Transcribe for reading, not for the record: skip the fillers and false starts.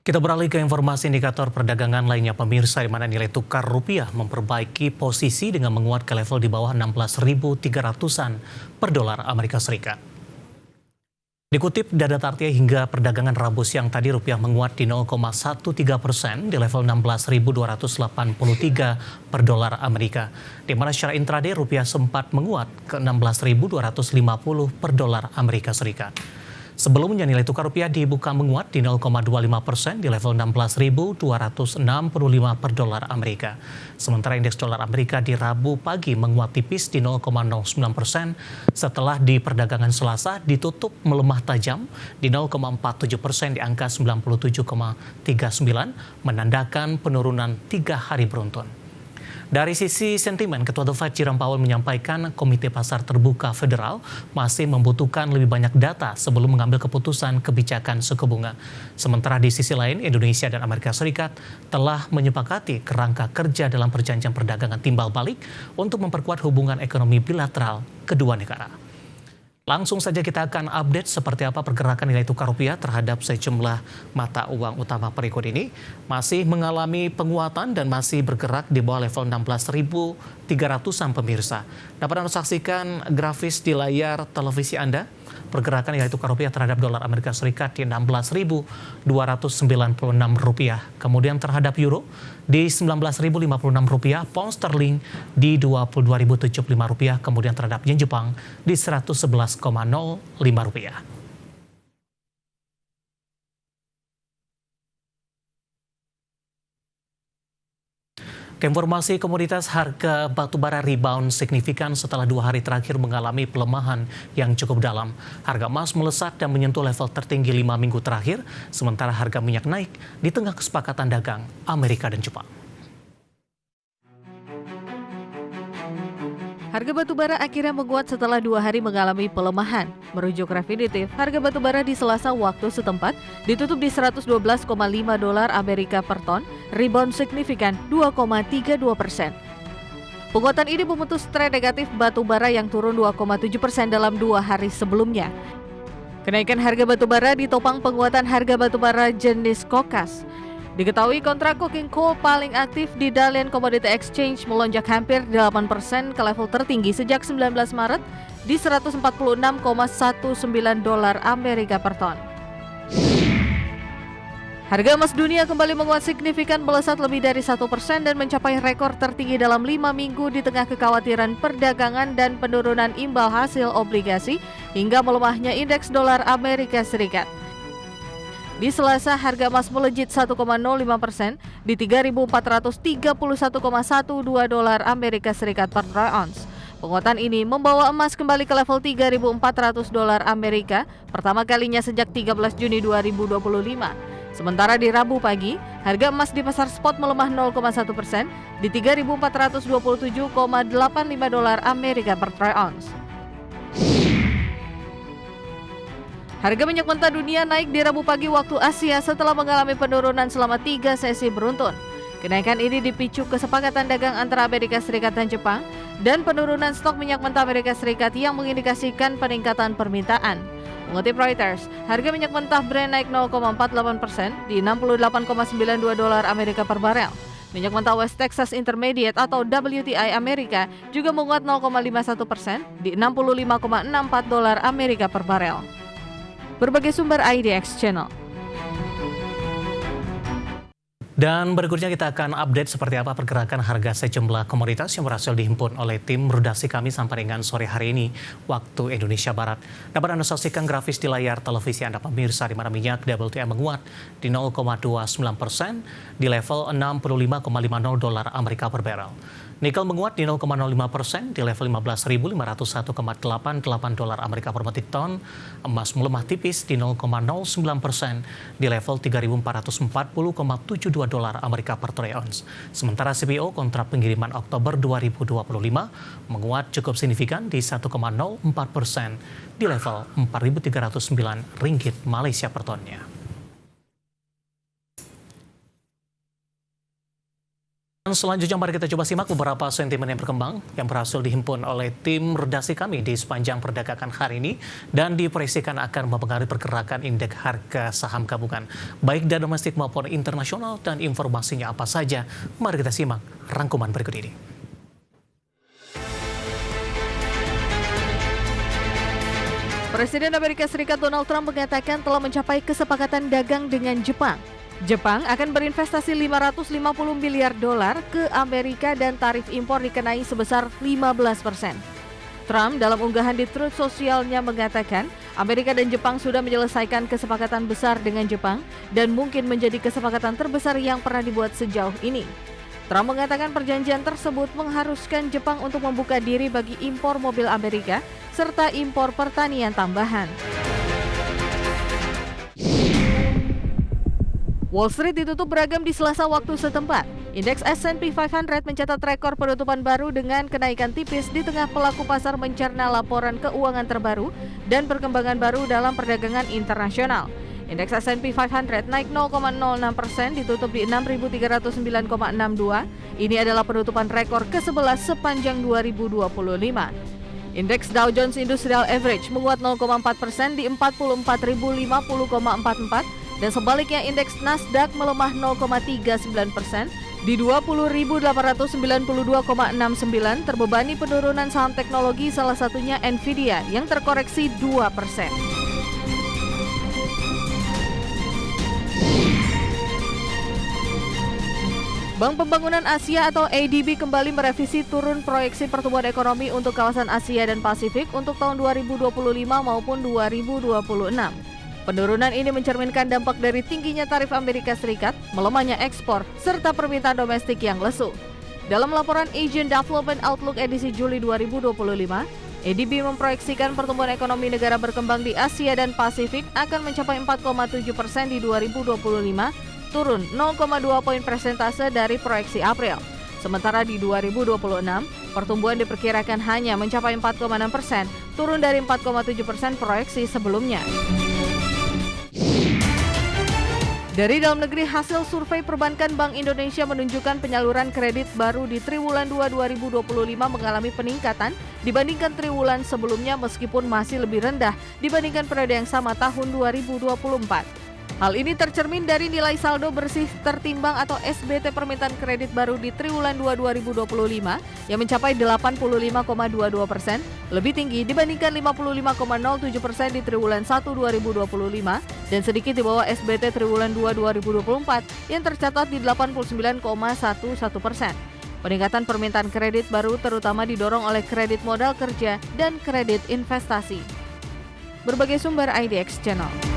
Kita beralih ke informasi indikator perdagangan lainnya pemirsa, di mana nilai tukar rupiah memperbaiki posisi dengan menguat ke level di bawah 16.300-an per dolar Amerika Serikat. Dikutip data Tartia hingga perdagangan Rabu siang tadi, rupiah menguat di 0,13% di level 16.283 per dolar Amerika. Di mana secara intraday rupiah sempat menguat ke 16.250 per dolar Amerika Serikat. Sebelumnya nilai tukar rupiah dibuka menguat di 0,25% di level 16.265 per dolar Amerika. Sementara indeks dolar Amerika di Rabu pagi menguat tipis di 0,09% setelah di perdagangan Selasa ditutup melemah tajam di 0,47% di angka 97,39, menandakan penurunan 3 hari beruntun. Dari sisi sentimen, Ketua The Fed Jerome Powell menyampaikan Komite Pasar Terbuka Federal masih membutuhkan lebih banyak data sebelum mengambil keputusan kebijakan suku bunga. Sementara di sisi lain, Indonesia dan Amerika Serikat telah menyepakati kerangka kerja dalam perjanjian perdagangan timbal balik untuk memperkuat hubungan ekonomi bilateral kedua negara. Langsung saja kita akan update seperti apa pergerakan nilai tukar rupiah terhadap sejumlah mata uang utama berikut ini. Masih mengalami penguatan dan masih bergerak di bawah level 16.300-an pemirsa. Dapat Anda saksikan grafis di layar televisi Anda. Pergerakan nilai tukar rupiah terhadap dolar Amerika Serikat di 16.296 rupiah. Kemudian terhadap euro di 19.056 rupiah, pound sterling di 22.075 rupiah, kemudian terhadap yen Jepang di 111,05 rupiah. Informasi komoditas, harga batubara rebound signifikan setelah 2 hari terakhir mengalami pelemahan yang cukup dalam. Harga emas melesat dan menyentuh level tertinggi 5 minggu terakhir, sementara harga minyak naik di tengah kesepakatan dagang Amerika dan Jepang. Harga batubara akhirnya menguat setelah 2 hari mengalami pelemahan. Merujuk Refinitiv, harga batubara di Selasa waktu setempat ditutup di 112,5 dolar Amerika per ton, rebound signifikan 2,32%. Penguatan ini memutus tren negatif batubara yang turun 2,7% dalam 2 hari sebelumnya. Kenaikan harga batubara ditopang penguatan harga batubara jenis kokas. Diketahui kontrak coking coal paling aktif di Dalian Commodity Exchange melonjak hampir 8% ke level tertinggi sejak 19 Maret di 146,19 dolar Amerika per ton. Harga emas dunia kembali menguat signifikan, melesat lebih dari 1% dan mencapai rekor tertinggi dalam 5 minggu di tengah kekhawatiran perdagangan dan penurunan imbal hasil obligasi hingga melemahnya indeks dolar Amerika Serikat. Di Selasa, harga emas melejit 1,05% di 3.431,12 dolar Amerika Serikat per troy ounce. Penguatan ini membawa emas kembali ke level 3.400 dolar Amerika pertama kalinya sejak 13 Juni 2025. Sementara di Rabu pagi, harga emas di pasar spot melemah 0,1% di 3.427,85 dolar Amerika per troy ounce. Harga minyak mentah dunia naik di Rabu pagi waktu Asia setelah mengalami penurunan selama 3 sesi beruntun. Kenaikan ini dipicu kesepakatan dagang antara Amerika Serikat dan Jepang dan penurunan stok minyak mentah Amerika Serikat yang mengindikasikan peningkatan permintaan. Mengutip Reuters, harga minyak mentah Brent naik 0,48% di 68,92 dolar Amerika per barel. Minyak mentah West Texas Intermediate atau WTI Amerika juga menguat 0,51% di 65,64 dolar Amerika per barel. Berbagai sumber IDX Channel. Dan berikutnya kita akan update seperti apa pergerakan harga sejumlah komoditas yang berhasil dihimpun oleh tim redaksi kami sampai dengan sore hari ini waktu Indonesia Barat. Dapat Anda saksikan grafis di layar televisi Anda pemirsa, di mana minyak WTI menguat di 0,29% di level 65,50 dolar Amerika per barel. Nikel menguat di 0,05% di level 15.501,88 dolar Amerika per metrik ton. Emas melemah tipis di 0,09% di level 3.440,72 dolar Amerika per troy ounce. Sementara CPO kontrak pengiriman Oktober 2025 menguat cukup signifikan di 1,04% di level 4.309 ringgit Malaysia per tonnya. . 。Selanjutnya mari kita coba simak beberapa sentimen yang berkembang yang berhasil dihimpun oleh tim redaksi kami di sepanjang perdagangan hari ini dan diproyeksikan akan mempengaruhi pergerakan indeks harga saham gabungan baik dari domestik maupun internasional. Dan informasinya apa saja? Mari kita simak rangkuman berikut ini. Presiden Amerika Serikat Donald Trump mengatakan telah mencapai kesepakatan dagang dengan Jepang. Jepang akan berinvestasi 550 miliar dolar ke Amerika dan tarif impor dikenai sebesar 15%. Trump dalam unggahan di Truth Socialnya mengatakan Amerika dan Jepang sudah menyelesaikan kesepakatan besar dengan Jepang dan mungkin menjadi kesepakatan terbesar yang pernah dibuat sejauh ini. Trump mengatakan perjanjian tersebut mengharuskan Jepang untuk membuka diri bagi impor mobil Amerika serta impor pertanian tambahan. Wall Street ditutup beragam di Selasa waktu setempat. Indeks S&P 500 mencatat rekor penutupan baru dengan kenaikan tipis di tengah pelaku pasar mencerna laporan keuangan terbaru dan perkembangan baru dalam perdagangan internasional. Indeks S&P 500 naik 0,06%, ditutup di 6.309,62. Ini adalah penutupan rekor ke-11 sepanjang 2025. Indeks Dow Jones Industrial Average menguat 0,4% di 44.050,44. Dan sebaliknya indeks Nasdaq melemah 0,39% di 20.892,69 terbebani penurunan saham teknologi salah satunya Nvidia yang terkoreksi 2%. Bank Pembangunan Asia atau ADB kembali merevisi turun proyeksi pertumbuhan ekonomi untuk kawasan Asia dan Pasifik untuk tahun 2025 maupun 2026. Penurunan ini mencerminkan dampak dari tingginya tarif Amerika Serikat, melemahnya ekspor, serta permintaan domestik yang lesu. Dalam laporan Asian Development Outlook edisi Juli 2025, ADB memproyeksikan pertumbuhan ekonomi negara berkembang di Asia dan Pasifik akan mencapai 4,7% di 2025, turun 0,2 poin persentase dari proyeksi April. Sementara di 2026, pertumbuhan diperkirakan hanya mencapai 4,6%, turun dari 4,7% proyeksi sebelumnya. Dari dalam negeri, hasil survei perbankan Bank Indonesia menunjukkan penyaluran kredit baru di triwulan 2 2025 mengalami peningkatan dibandingkan triwulan sebelumnya meskipun masih lebih rendah dibandingkan periode yang sama tahun 2024. Hal ini tercermin dari nilai saldo bersih tertimbang atau SBT permintaan kredit baru di triwulan 2 2025 yang mencapai 85,22%, lebih tinggi dibandingkan 55,07% di triwulan 1 2025 dan sedikit di bawah SBT triwulan 2 2024 yang tercatat di 89,11%. Peningkatan permintaan kredit baru terutama didorong oleh kredit modal kerja dan kredit investasi. Berbagai sumber IDX Channel.